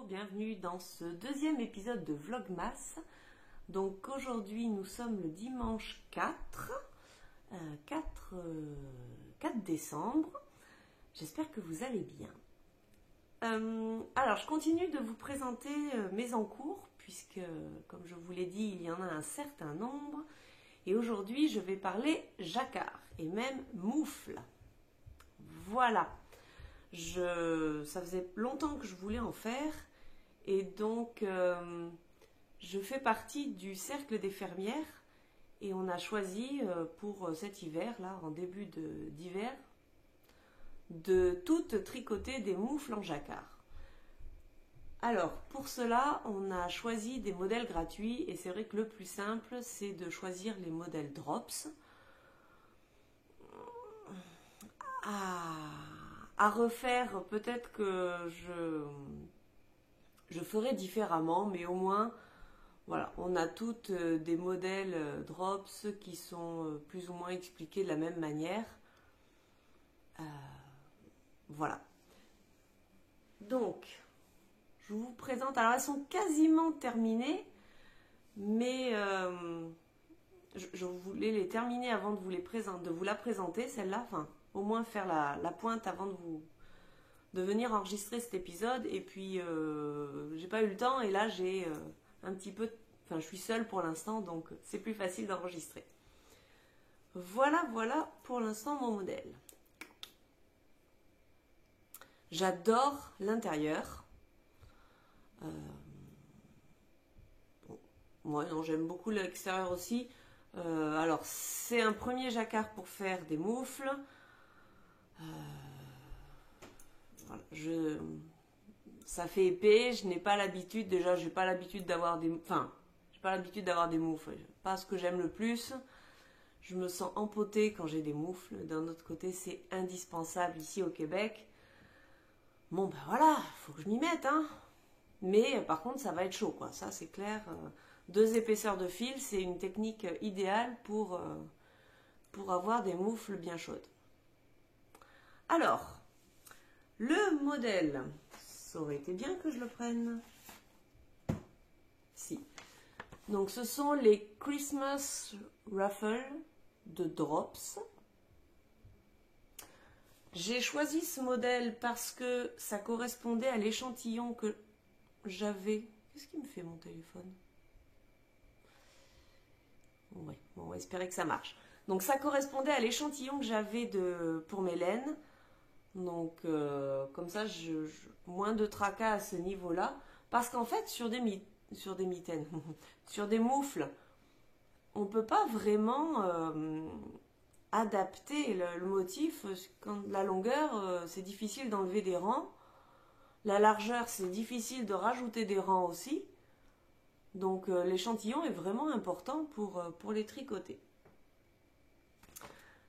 bienvenue dans ce deuxième épisode de Vlogmas. Donc aujourd'hui nous sommes le dimanche 4 décembre. J'espère que vous allez bien. Alors je continue de vous présenter mes encours puisque comme je vous l'ai dit il y en a un certain nombre. Et aujourd'hui je vais parler jacquard et même moufle. Voilà. Ça faisait longtemps que je voulais en faire et donc je fais partie du cercle des fermières et on a choisi pour cet hiver là, en début d'hiver, de toutes tricoter des moufles en jacquard. Alors pour cela on a choisi des modèles gratuits et c'est vrai que le plus simple c'est de choisir les modèles Drops. À refaire, peut-être que je ferai différemment, mais au moins, voilà, on a toutes des modèles Drops qui sont plus ou moins expliqués de la même manière. Voilà. Donc, je vous présente, alors elles sont quasiment terminées, mais je voulais les terminer avant de vous la présenter, celle-là, enfin, au moins faire la pointe avant de venir enregistrer cet épisode. Et puis j'ai pas eu le temps et là j'ai un petit peu, enfin je suis seule pour l'instant donc c'est plus facile d'enregistrer. Voilà pour l'instant mon modèle. J'adore l'intérieur. Moi non, j'aime beaucoup l'extérieur aussi. Alors c'est un premier jacquard pour faire des moufles. Voilà, ça fait épais, je n'ai pas l'habitude, déjà j'ai pas l'habitude d'avoir des moufles, pas ce que j'aime le plus. Je me sens empotée quand j'ai des moufles. D'un autre côté c'est indispensable ici au Québec. Bon ben voilà, faut que je m'y mette hein. Mais par contre ça va être chaud quoi, ça c'est clair. 2 épaisseurs de fil, c'est une technique idéale pour avoir des moufles bien chaudes. Alors, le modèle, ça aurait été bien que je le prenne. Si. Donc ce sont les Christmas Ruffles de Drops. J'ai choisi ce modèle parce que ça correspondait à l'échantillon que j'avais. Qu'est-ce qui me fait mon téléphone? Ouais, bon, on va espérer que ça marche. Donc ça correspondait à l'échantillon que j'avais pour mes laines. Donc comme ça, moins de tracas à ce niveau-là. Parce qu'en fait, sur des mitaines, sur des moufles, on ne peut pas vraiment adapter le motif. Quand la longueur, c'est difficile d'enlever des rangs. La largeur, c'est difficile de rajouter des rangs aussi. Donc l'échantillon est vraiment important pour les tricoter.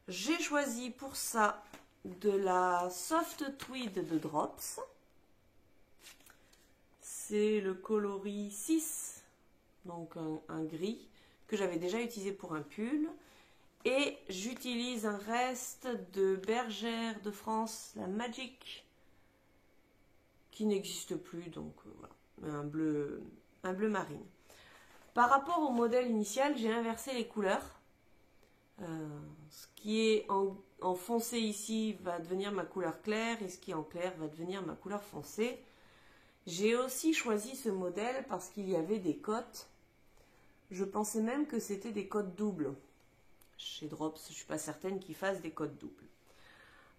J'ai choisi pour ça de la Soft Tweed de Drops. C'est le coloris 6, donc un gris, que j'avais déjà utilisé pour un pull. Et j'utilise un reste de Bergère de France, la Magic, qui n'existe plus, donc voilà, un bleu marine. Par rapport au modèle initial, j'ai inversé les couleurs. Ce qui est en foncé ici va devenir ma couleur claire et ce qui est en clair va devenir ma couleur foncée. J'ai aussi choisi ce modèle parce qu'il y avait des cottes. Je pensais même que c'était des cottes doubles. Chez Drops, je ne suis pas certaine qu'ils fassent des cottes doubles.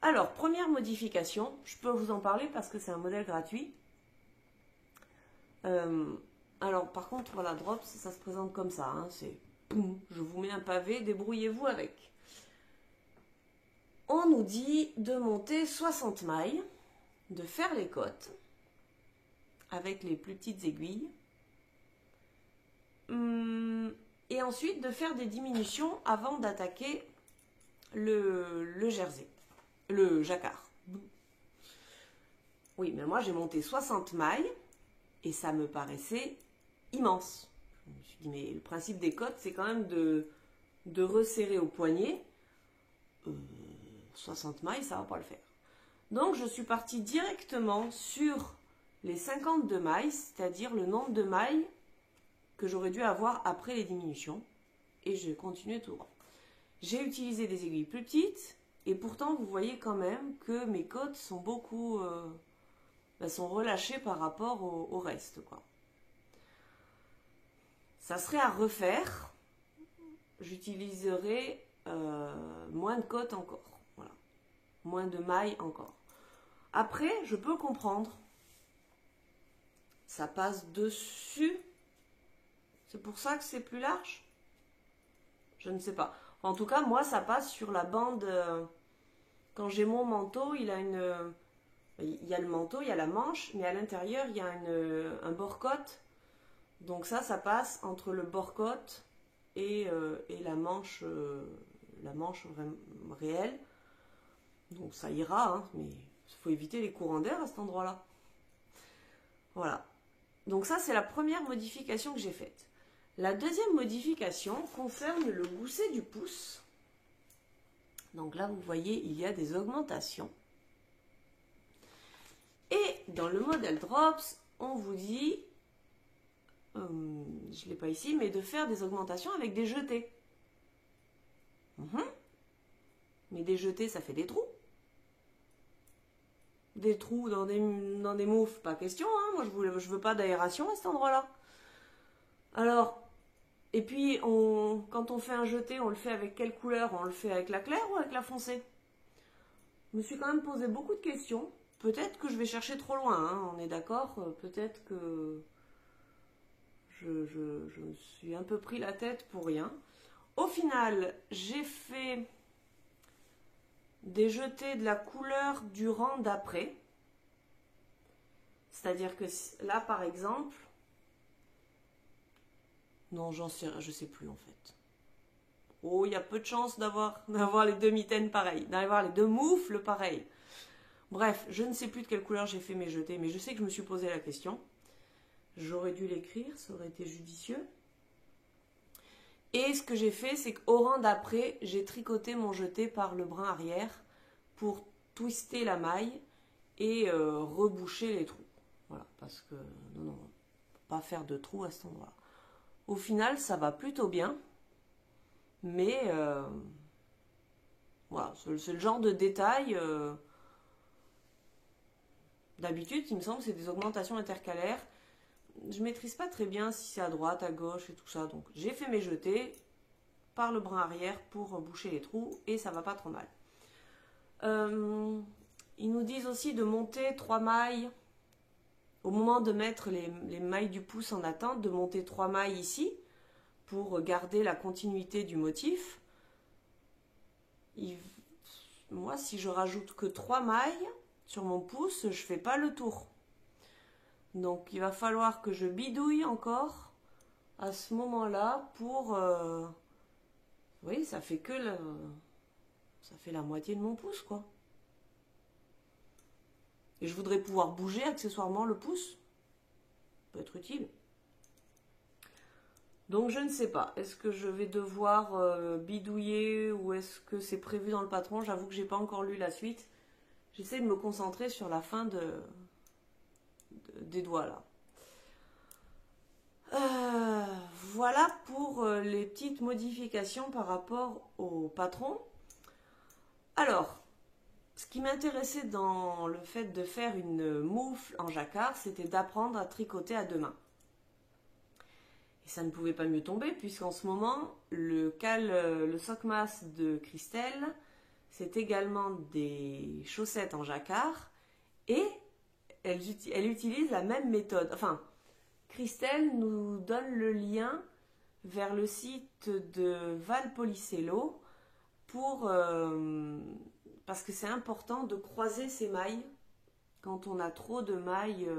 Alors, première modification, je peux vous en parler parce que c'est un modèle gratuit. Alors, par contre, voilà, Drops, ça se présente comme ça. Hein, c'est... Je vous mets un pavé, débrouillez-vous avec. On nous dit de monter 60 mailles, de faire les cottes avec les plus petites aiguilles et ensuite de faire des diminutions avant d'attaquer le jersey, le jacquard. Oui, mais moi j'ai monté 60 mailles et ça me paraissait immense. Je me suis dit, mais le principe des cottes, c'est quand même de resserrer au poignet. 60 mailles, ça va pas le faire. Donc, je suis partie directement sur les 52 mailles, c'est-à-dire le nombre de mailles que j'aurais dû avoir après les diminutions. Et je continuais tout droit. J'ai utilisé des aiguilles plus petites, et pourtant vous voyez quand même que mes côtes sont beaucoup sont relâchées par rapport au reste, quoi. Ça serait à refaire. J'utiliserai moins de côtes encore, voilà. Moins de mailles encore. Après, je peux comprendre. Ça passe dessus. C'est pour ça que c'est plus large? Je ne sais pas. En tout cas, moi, ça passe sur la bande. Quand j'ai mon manteau, il a une... il y a le manteau, il y a la manche, mais à l'intérieur, il y a un bord-côte. Donc ça passe entre le bord-côte et la manche vraiment réelle. Donc ça ira, hein, mais il faut éviter les courants d'air à cet endroit-là. Voilà. Donc ça, c'est la première modification que j'ai faite. La deuxième modification concerne le gousset du pouce. Donc là, vous voyez, il y a des augmentations. Et dans le modèle Drops, on vous dit, je ne l'ai pas ici, mais de faire des augmentations avec des jetés. Mais des jetés, ça fait des trous. Des trous dans des moufles, pas question, hein. Moi, je veux pas d'aération à cet endroit-là. Alors, et puis, quand on fait un jeté, on le fait avec quelle couleur? On le fait avec la claire ou avec la foncée? Je me suis quand même posé beaucoup de questions. Peut-être que je vais chercher trop loin, hein, on est d'accord? Peut-être que je me suis un peu pris la tête pour rien. Au final, j'ai fait des jetés de la couleur du rang d'après. C'est-à-dire que là, par exemple... Non, je sais plus en fait. Oh, il y a peu de chances d'avoir les deux mitaines pareilles, d'avoir les deux moufles pareilles. Bref, je ne sais plus de quelle couleur j'ai fait mes jetés, mais je sais que je me suis posé la question. J'aurais dû l'écrire, ça aurait été judicieux. Et ce que j'ai fait, c'est qu'au rang d'après, j'ai tricoté mon jeté par le brin arrière pour twister la maille et reboucher les trous. Voilà, parce que non, pas faire de trous à cet endroit. Au final, ça va plutôt bien, mais voilà, c'est le genre de détail. D'habitude, il me semble que c'est des augmentations intercalaires. Je maîtrise pas très bien si c'est à droite, à gauche et tout ça. Donc j'ai fait mes jetés par le brin arrière pour boucher les trous et ça va pas trop mal. Ils nous disent aussi de monter 3 mailles. Au moment de mettre les mailles du pouce en attente, de monter 3 mailles ici pour garder la continuité du motif. Moi, si je rajoute que 3 mailles sur mon pouce, je fais pas le tour. Donc il va falloir que je bidouille encore à ce moment-là pour... oui, ça fait que ça fait la moitié de mon pouce, quoi. Et je voudrais pouvoir bouger accessoirement le pouce. Ça peut être utile. Donc je ne sais pas. Est-ce que je vais devoir bidouiller ou est-ce que c'est prévu dans le patron? J'avoue que j'ai pas encore lu la suite. J'essaie de me concentrer sur la fin des doigts là. Voilà pour les petites modifications par rapport au patron. Alors, ce qui m'intéressait dans le fait de faire une moufle en jacquard, c'était d'apprendre à tricoter à 2 mains. Et ça ne pouvait pas mieux tomber, puisqu'en ce moment, le Socmas de Christelle, c'est également des chaussettes en jacquard, et elle utilise la même méthode. Enfin, Christelle nous donne le lien vers le site de Valpolicella parce que c'est important de croiser ces mailles quand on a trop de mailles.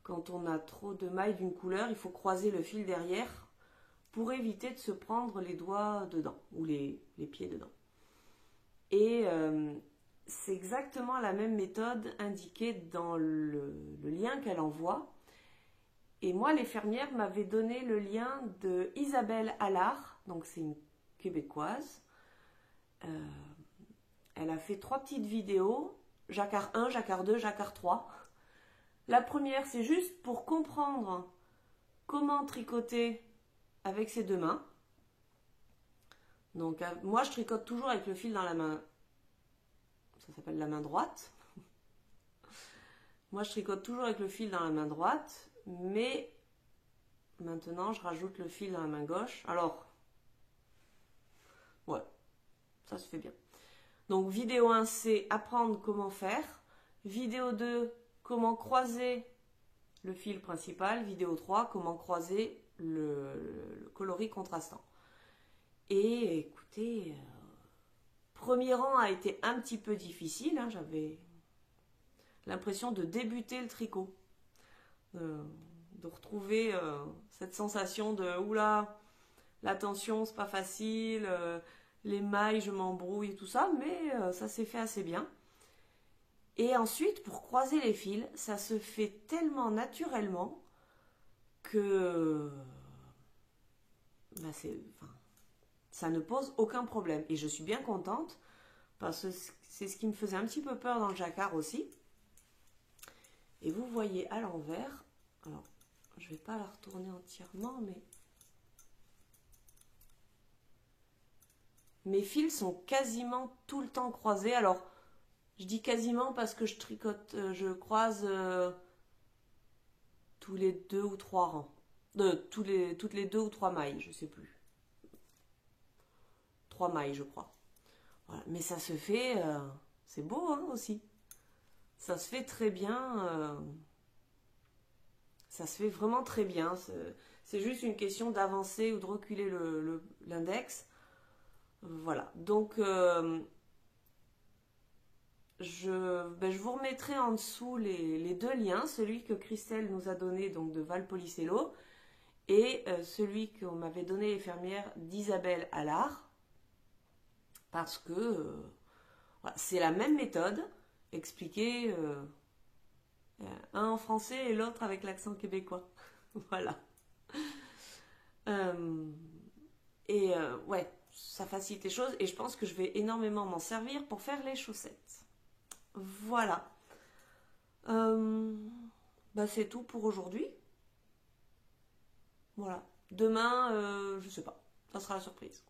Quand on a trop de mailles d'une couleur, il faut croiser le fil derrière pour éviter de se prendre les doigts dedans ou les pieds dedans. Et c'est exactement la même méthode indiquée dans le lien qu'elle envoie. Et moi, les fermières m'avaient donné le lien de Isabelle Allard, donc c'est une québécoise. Elle a fait 3 petites vidéos, jacquard 1, jacquard 2, jacquard 3. La première, c'est juste pour comprendre comment tricoter avec ses 2 mains. Donc moi je tricote toujours avec le fil dans la main, ça s'appelle la main droite. Moi je tricote toujours avec le fil dans la main droite, mais maintenant je rajoute le fil dans la main gauche. Alors, ouais, ça se fait bien. Donc vidéo 1 c'est apprendre comment faire. Vidéo 2, comment croiser le fil principal. Vidéo 3, comment croiser le coloris contrastant. Et écoutez, premier rang a été un petit peu difficile, hein, j'avais l'impression de débuter le tricot, de retrouver cette sensation de oula, la tension c'est pas facile, les mailles je m'embrouille et tout ça, mais ça s'est fait assez bien. Et ensuite pour croiser les fils, ça se fait tellement naturellement que bah, ça ne pose aucun problème. Et je suis bien contente parce que c'est ce qui me faisait un petit peu peur dans le jacquard aussi. Et vous voyez à l'envers, alors je ne vais pas la retourner entièrement, mais mes fils sont quasiment tout le temps croisés. Alors je dis quasiment parce que je tricote, je croise tous les 2 ou 3 rangs. Toutes les 2 ou 3 mailles, je ne sais plus. 3 mailles, je crois. Voilà. Mais ça se fait, c'est beau hein, aussi. Ça se fait très bien. Ça se fait vraiment très bien. C'est juste une question d'avancer ou de reculer l'index. Voilà. Donc, je vous remettrai en dessous les 2 liens. Celui que Christelle nous a donné donc de Valpolicella et celui qu'on m'avait donné les fermières d'Isabelle Allard. Parce que voilà, c'est la même méthode, expliquée un en français et l'autre avec l'accent québécois. Voilà. Ouais, ça facilite les choses et je pense que je vais énormément m'en servir pour faire les chaussettes. Voilà. Bah c'est tout pour aujourd'hui. Voilà. Demain, je sais pas. Ça sera la surprise.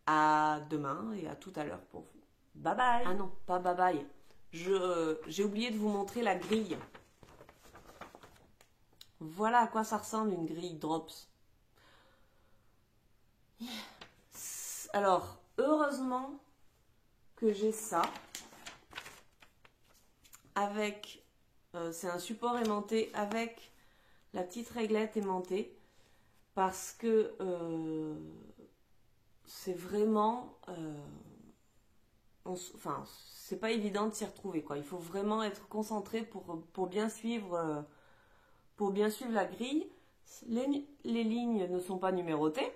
À demain et à tout à l'heure pour vous. Bye bye. Ah non, pas bye bye. J'ai oublié de vous montrer la grille. Voilà à quoi ça ressemble une grille Drops. Alors, heureusement que j'ai ça. Avec, c'est un support aimanté avec la petite réglette aimantée. Parce que c'est vraiment... enfin, c'est pas évident de s'y retrouver, quoi. Il faut vraiment être concentré pour bien suivre la grille. Les lignes ne sont pas numérotées.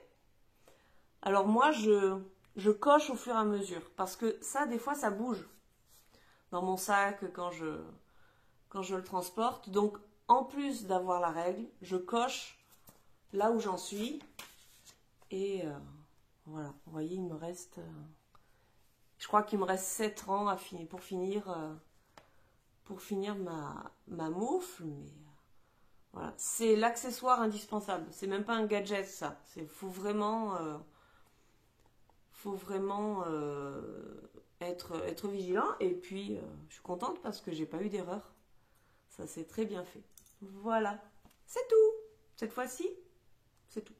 Alors moi, je coche au fur et à mesure. Parce que ça, des fois, ça bouge dans mon sac quand je le transporte. Donc, en plus d'avoir la règle, je coche là où j'en suis. Et voilà, vous voyez, il me reste... je crois qu'il me reste 7 rangs à finir, pour finir ma moufle. Mais voilà, c'est l'accessoire indispensable. C'est même pas un gadget, ça. Faut vraiment être vigilant. Et puis, je suis contente parce que j'ai pas eu d'erreur. Ça s'est très bien fait. Voilà, c'est tout. Cette fois-ci, c'est tout.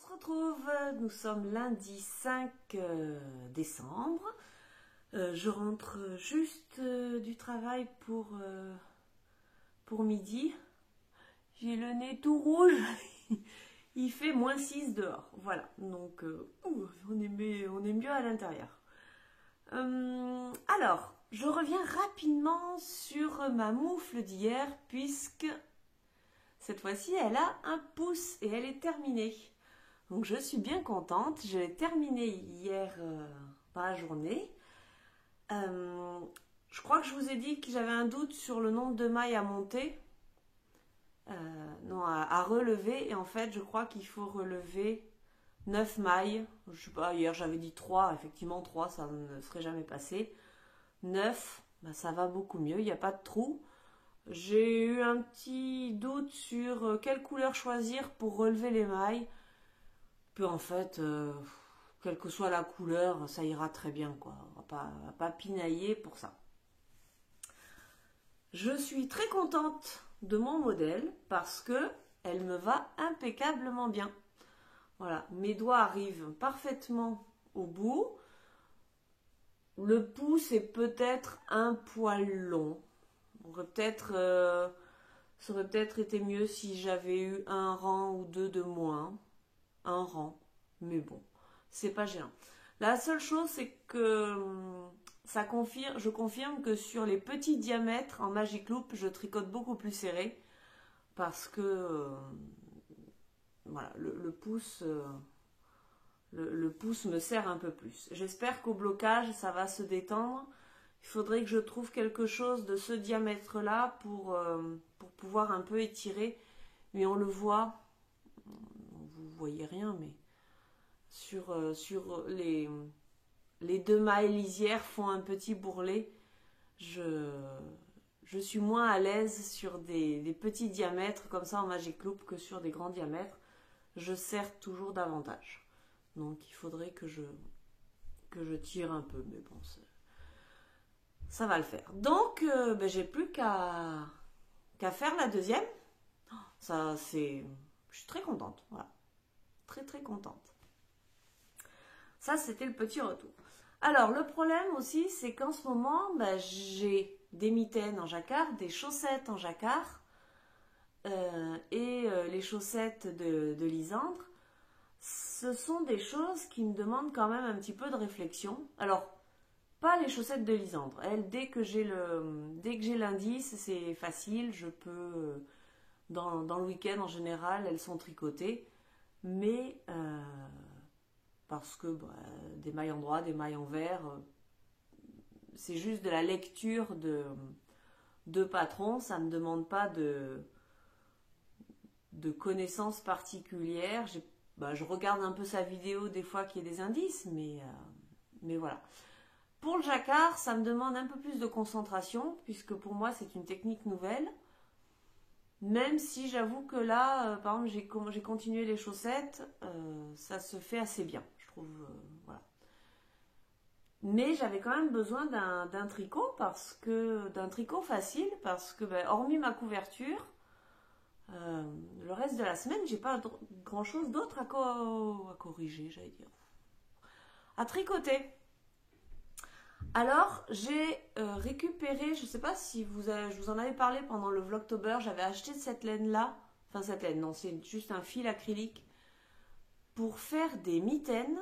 se retrouve, nous sommes lundi 5 décembre. Je rentre juste du travail pour midi. J'ai le nez tout rouge. Il fait -6 dehors. Voilà, donc on est mieux à l'intérieur. Alors, je reviens rapidement sur ma moufle d'hier, puisque cette fois-ci, elle a un pouce et elle est terminée. Donc, je suis bien contente. Je l'ai terminée hier dans la journée. Je crois que je vous ai dit que j'avais un doute sur le nombre de mailles à monter. Non, à relever. Et en fait, je crois qu'il faut relever 9 mailles. Je sais pas, hier j'avais dit 3. Effectivement, 3, ça ne serait jamais passé. 9, bah, ça va beaucoup mieux. Il n'y a pas de trou. J'ai eu un petit doute sur quelle couleur choisir pour relever les mailles. Puis en fait, quelle que soit la couleur, ça ira très bien, quoi. On va pas pinailler pour ça. Je suis très contente de mon modèle parce que elle me va impeccablement bien. Voilà, mes doigts arrivent parfaitement au bout. Le pouce est peut-être un poil long. Ça aurait peut-être été mieux si j'avais eu un rang ou deux de moins. Un rang, mais bon, c'est pas gênant. La seule chose, c'est que je confirme que sur les petits diamètres en Magic Loop, je tricote beaucoup plus serré parce que voilà, le pouce me sert un peu plus. J'espère qu'au blocage, ça va se détendre. Il faudrait que je trouve quelque chose de ce diamètre-là pour pouvoir un peu étirer. Mais on le voit, vous voyez rien, mais sur les 2 mailles lisières font un petit bourrelet. Je suis moins à l'aise sur des petits diamètres comme ça en Magic Loop que sur des grands diamètres. Je serre toujours davantage. Donc il faudrait que je tire un peu, mais bon, ça va le faire. Donc j'ai plus qu'à faire la deuxième. Je suis très contente, voilà. Très très contente. Ça, c'était le petit retour. Alors, le problème aussi, c'est qu'en ce moment, j'ai des mitaines en jacquard, des chaussettes en jacquard et les chaussettes de Lisandre. Ce sont des choses qui me demandent quand même un petit peu de réflexion. Alors, pas les chaussettes de Lisandre. Elle, dès que j'ai l'indice, c'est facile. Je peux, dans le week-end en général, elles sont tricotées. Mais parce que des mailles en droit, des mailles en vert, c'est juste de la lecture de patron. Ça ne demande pas de connaissances particulières. Je regarde un peu sa vidéo des fois qu'il y a des indices, mais voilà. Pour le jacquard, ça me demande un peu plus de concentration, puisque pour moi c'est une technique nouvelle. Même si j'avoue que là, par exemple, j'ai continué les chaussettes, ça se fait assez bien, je trouve. Voilà. Mais j'avais quand même besoin d'un tricot, d'un tricot facile, parce que hormis ma couverture, le reste de la semaine, j'ai pas grand chose d'autre à corriger, j'allais dire. À tricoter. Alors, j'ai récupéré, je ne sais pas si je vous en avais parlé pendant le Vlogtober, j'avais acheté cette laine-là, enfin cette laine, non, c'est juste un fil acrylique, pour faire des mitaines,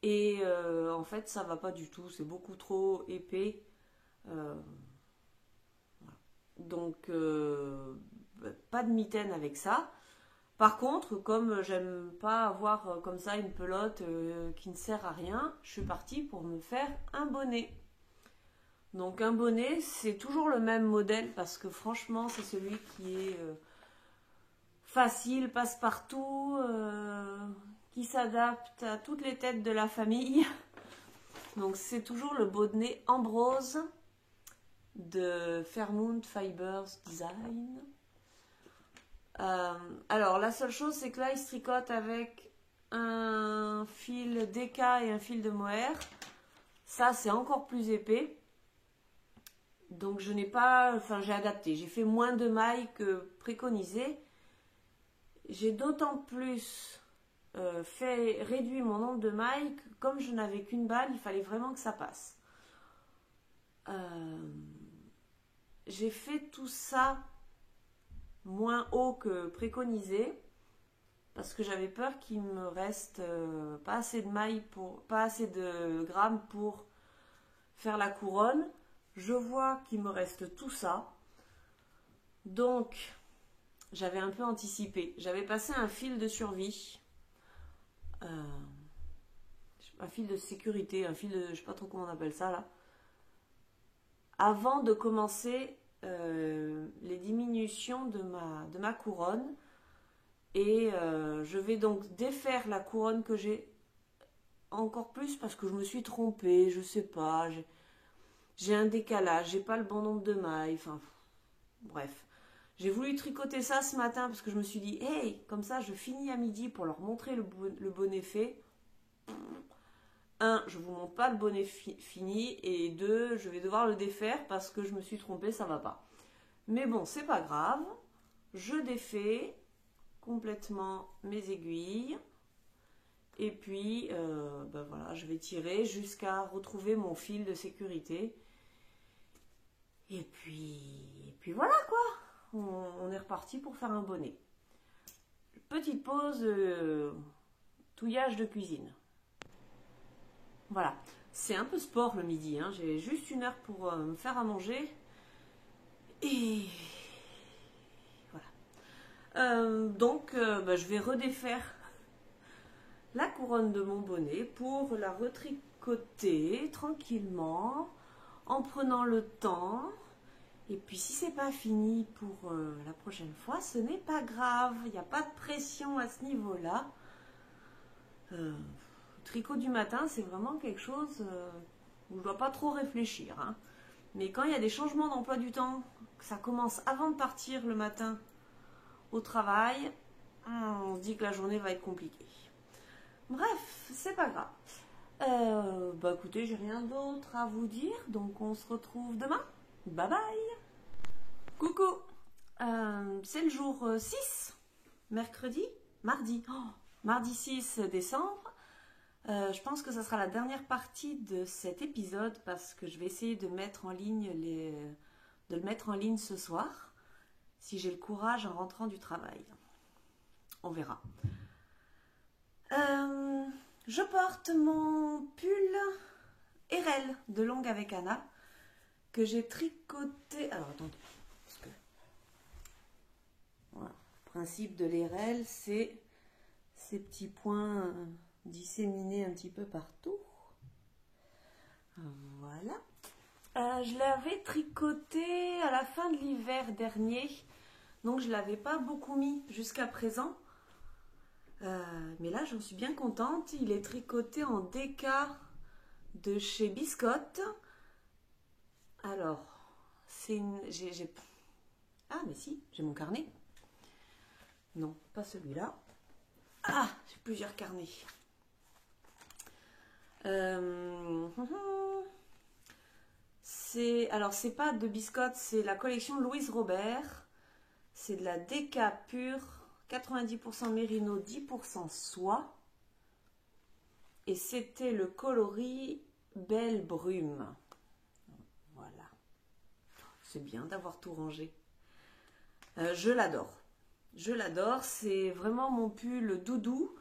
et en fait, ça va pas du tout, c'est beaucoup trop épais, donc pas de mitaines avec ça. Par contre, comme j'aime pas avoir comme ça une pelote qui ne sert à rien, je suis partie pour me faire un bonnet. Donc un bonnet, c'est toujours le même modèle parce que franchement, c'est celui qui est facile, passe-partout, qui s'adapte à toutes les têtes de la famille. Donc c'est toujours le bonnet Ambrose de Fairmount Fibers Design. Alors la seule chose c'est que là il se tricote avec un fil DK et un fil de mohair. Ça c'est encore plus épais. Donc je n'ai pas, enfin j'ai adapté. J'ai fait moins de mailles que préconisé. J'ai d'autant plus réduit mon nombre de mailles. Comme je n'avais qu'une balle, il fallait vraiment que ça passe. J'ai fait tout ça moins haut que préconisé parce que j'avais peur qu'il me reste pas assez de mailles pas assez de grammes pour faire la couronne. Je vois qu'il me reste tout ça, donc j'avais un peu anticipé. J'avais passé un fil de survie, un fil de sécurité, un fil de, je sais pas trop comment on appelle ça là, avant de commencer les diminutions de ma couronne. Et je vais donc défaire la couronne que j'ai encore plus parce que je me suis trompée, je sais pas, j'ai un décalage, j'ai pas le bon nombre de mailles, enfin bref. J'ai voulu tricoter ça ce matin parce que je me suis dit, hey, comme ça je finis à midi pour leur montrer le bon effet. Un, je vous montre pas le bonnet fini, et deux, je vais devoir le défaire parce que je me suis trompée, ça va pas. Mais bon, c'est pas grave, je défais complètement mes aiguilles et puis ben voilà, je vais tirer jusqu'à retrouver mon fil de sécurité et puis voilà quoi, on est reparti pour faire un bonnet. Petite pause touillage de cuisine. Voilà, c'est un peu sport le midi, hein. J'ai juste 1 heure pour me faire à manger et voilà. Donc ben, je vais redéfaire la couronne de mon bonnet pour la retricoter tranquillement en prenant le temps. Et puis si c'est pas fini pour la prochaine fois, ce n'est pas grave, il n'y a pas de pression à ce niveau-là. Tricot du matin, c'est vraiment quelque chose où je ne dois pas trop réfléchir, hein. Mais quand il y a des changements d'emploi du temps, que ça commence avant de partir le matin au travail, on se dit que la journée va être compliquée. Bref, c'est pas grave. Bah écoutez, j'ai rien d'autre à vous dire, donc on se retrouve demain. Bye bye. Coucou. C'est le jour 6, mercredi, mardi. Oh, mardi 6 décembre. Je pense que ça sera la dernière partie de cet épisode parce que je vais essayer de mettre en ligne de le mettre en ligne ce soir, si j'ai le courage en rentrant du travail. On verra. Je porte mon pull RL de longue avec Anna que j'ai tricoté. Alors attendez, parce que voilà, le principe de l'RL, c'est ces petits points disséminés un petit peu partout. Voilà. Je l'avais tricoté à la fin de l'hiver dernier, donc je ne l'avais pas beaucoup mis jusqu'à présent. Mais là, j'en suis bien contente. Il est tricoté en DK de chez Biscotte. Alors, c'est une... Ah, mais si, j'ai mon carnet. Non, pas celui-là. Ah, j'ai plusieurs carnets. Alors, c'est pas de Biscotte, c'est la collection Louise Robert. C'est de la DK pure. 90% mérino, 10% soie. Et c'était le coloris Belle Brume. Voilà. C'est bien d'avoir tout rangé. Je l'adore. Je l'adore. C'est vraiment mon pull doudou.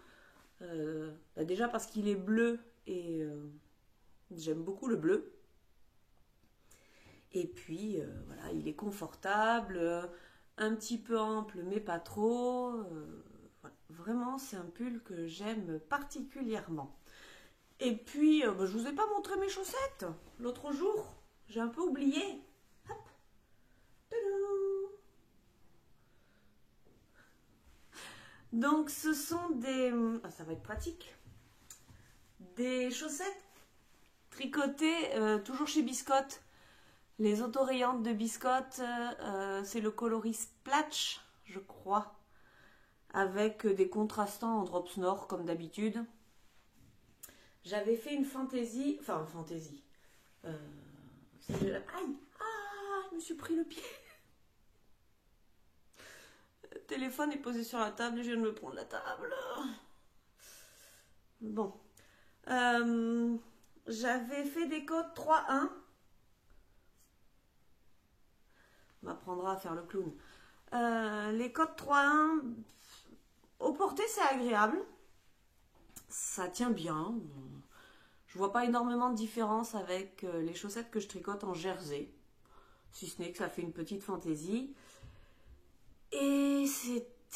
Déjà parce qu'il est bleu et j'aime beaucoup le bleu. Et puis, voilà, il est confortable. Un petit peu ample mais pas trop. Voilà. Vraiment c'est un pull que j'aime particulièrement. Et puis je vous ai pas montré mes chaussettes l'autre jour, j'ai un peu oublié. Hop. Tadou. Donc ce sont des... Ah, ça va être pratique. Des chaussettes tricotées toujours chez Biscotte. Les autorayantes de Biscotte, c'est le coloris Splatch, je crois, avec des contrastants en drops nord comme d'habitude. J'avais fait une fantaisie, enfin une fantaisie. Aïe, ah, je me suis pris le pied. Le téléphone est posé sur la table et je viens de me prendre la table. bon. J'avais fait des codes 3-1. On m'apprendra à faire le clown. Les codes 3-1, au porté, c'est agréable. Ça tient bien. Je vois pas énormément de différence avec les chaussettes que je tricote en jersey. Si ce n'est que ça fait une petite fantaisie. Et c'était...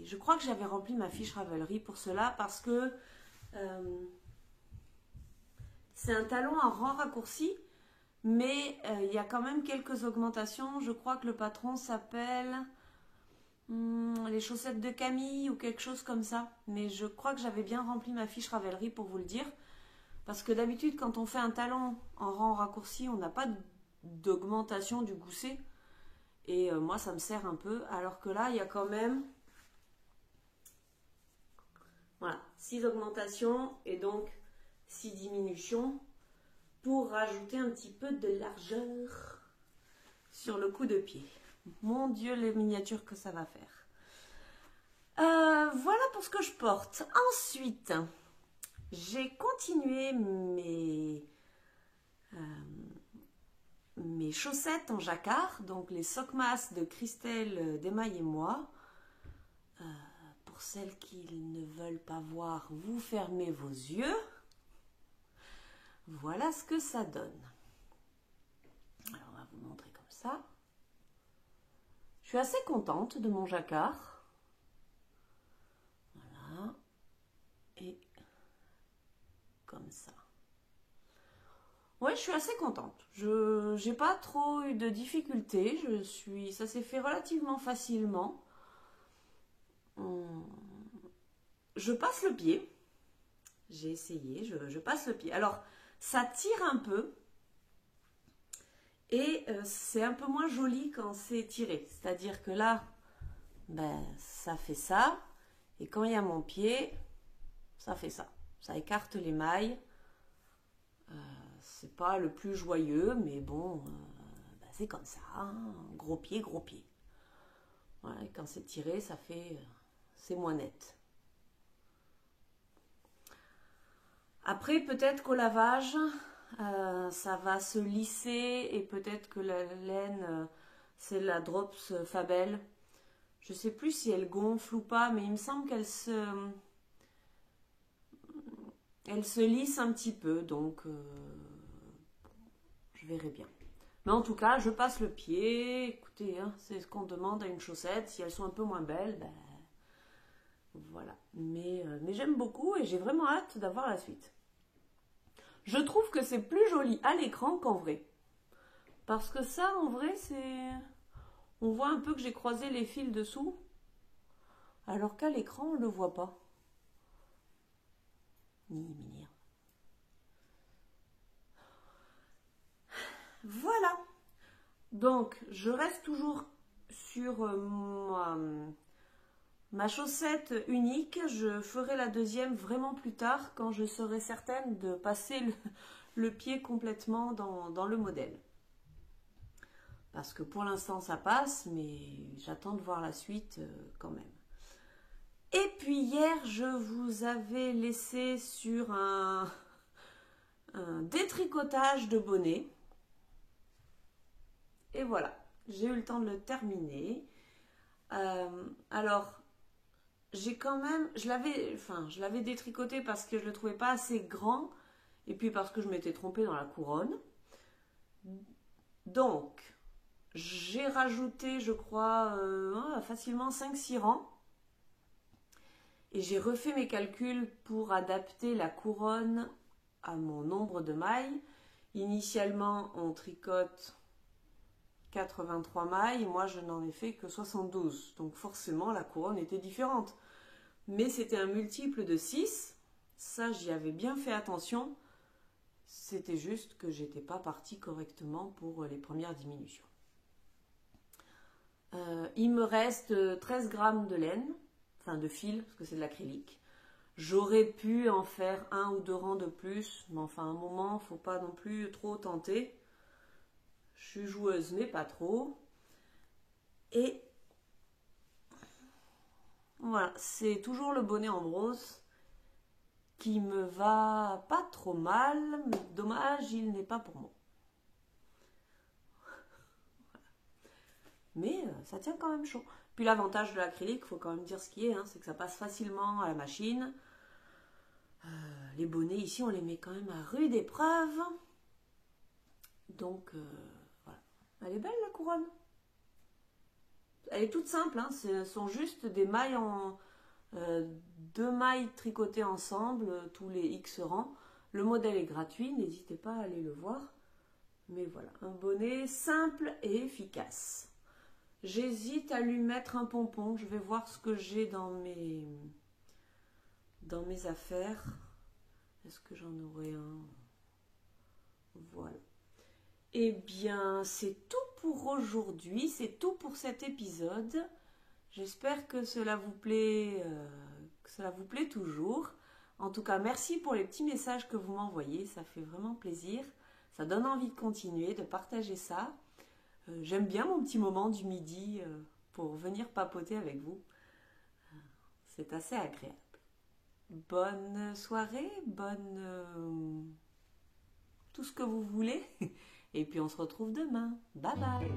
Je crois que j'avais rempli ma fiche Ravelry pour cela parce que c'est un talon à rang raccourci, mais il y a quand même quelques augmentations. Je crois que le patron s'appelle les chaussettes de Camille ou quelque chose comme ça. Mais je crois que j'avais bien rempli ma fiche Ravelry pour vous le dire. Parce que d'habitude, quand on fait un talon en rang raccourci, on n'a pas d'augmentation du gousset. Et moi, ça me sert un peu. Alors que là, il y a quand même... Voilà, 6 augmentations et donc 6 diminutions pour rajouter un petit peu de largeur sur le coup de pied. Mon Dieu, les miniatures que ça va faire. Voilà pour ce que je porte. Ensuite, j'ai continué mes chaussettes en jacquard, donc les Sockmas de Christelle Desmailles et moi. Pour celles qui ne veulent pas voir, vous fermez vos yeux. Voilà ce que ça donne. Alors, on va vous montrer comme ça. Je suis assez contente de mon jacquard. Voilà. Et comme ça. Ouais, je suis assez contente. Je n'ai pas trop eu de difficultés. Ça s'est fait relativement facilement. Je passe le pied. J'ai essayé, je passe le pied. Alors, ça tire un peu. Et c'est un peu moins joli quand c'est tiré. C'est-à-dire que là, ben, ça fait ça. Et quand il y a mon pied, ça fait ça. Ça écarte les mailles. C'est pas le plus joyeux, mais bon, ben, c'est comme ça. Hein. Gros pied, gros pied. Voilà, et quand c'est tiré, ça fait... c'est moins net. Après, peut-être qu'au lavage, ça va se lisser et peut-être que la laine, c'est la Drops Fabel. Je ne sais plus si elle gonfle ou pas, mais il me semble qu'elle se lisse un petit peu, donc je verrai bien. Mais en tout cas, je passe le pied. Écoutez, hein, c'est ce qu'on demande à une chaussette. Si elles sont un peu moins belles, ben voilà. Mais j'aime beaucoup et j'ai vraiment hâte d'avoir la suite. Je trouve que c'est plus joli à l'écran qu'en vrai. Parce que ça, en vrai, c'est... On voit un peu que j'ai croisé les fils dessous. Alors qu'à l'écran, on ne le voit pas. Voilà. Donc, je reste toujours sur ma chaussette unique. Je ferai la deuxième vraiment plus tard quand je serai certaine de passer le pied complètement dans le modèle. Parce que pour l'instant ça passe, mais j'attends de voir la suite quand même. Et puis hier, je vous avais laissé sur un détricotage de bonnet. Et voilà, j'ai eu le temps de le terminer. Alors, j'ai quand même, je l'avais détricoté parce que je le trouvais pas assez grand et puis parce que je m'étais trompée dans la couronne. Donc, j'ai rajouté, je crois, facilement 5-6 rangs. Et j'ai refait mes calculs pour adapter la couronne à mon nombre de mailles. Initialement, on tricote 83 mailles, moi je n'en ai fait que 72. Donc forcément, la couronne était différente. Mais c'était un multiple de 6. Ça, j'y avais bien fait attention. C'était juste que j'étais pas partie correctement pour les premières diminutions. Il me reste 13 grammes de laine, enfin de fil, parce que c'est de l'acrylique. J'aurais pu en faire 1 ou 2 rangs de plus, mais enfin à un moment, faut pas non plus trop tenter. Je suis joueuse, mais pas trop. Et voilà, c'est toujours le bonnet en brosse. qui me va pas trop mal, mais dommage, il n'est pas pour moi. Mais ça tient quand même chaud. Puis l'avantage de l'acrylique, il faut quand même dire ce qui est, hein, c'est que ça passe facilement à la machine. Les bonnets ici, on les met quand même à rude épreuve. Donc voilà. Elle est belle la couronne. Elle est toute simple, hein, ce sont juste des mailles en... 2 mailles tricotées ensemble, tous les X rangs. Le modèle est gratuit, n'hésitez pas à aller le voir. Mais voilà, un bonnet simple et efficace. J'hésite à lui mettre un pompon. Je vais voir ce que j'ai dans mes affaires. Est-ce que j'en aurai un? Voilà. Eh bien, c'est tout pour aujourd'hui. C'est tout pour cet épisode. J'espère que cela vous plaît, toujours. En tout cas, merci pour les petits messages que vous m'envoyez. Ça fait vraiment plaisir. Ça donne envie de continuer, de partager ça. J'aime bien mon petit moment du midi pour venir papoter avec vous. C'est assez agréable. Bonne soirée, tout ce que vous voulez. Et puis on se retrouve demain. Bye bye.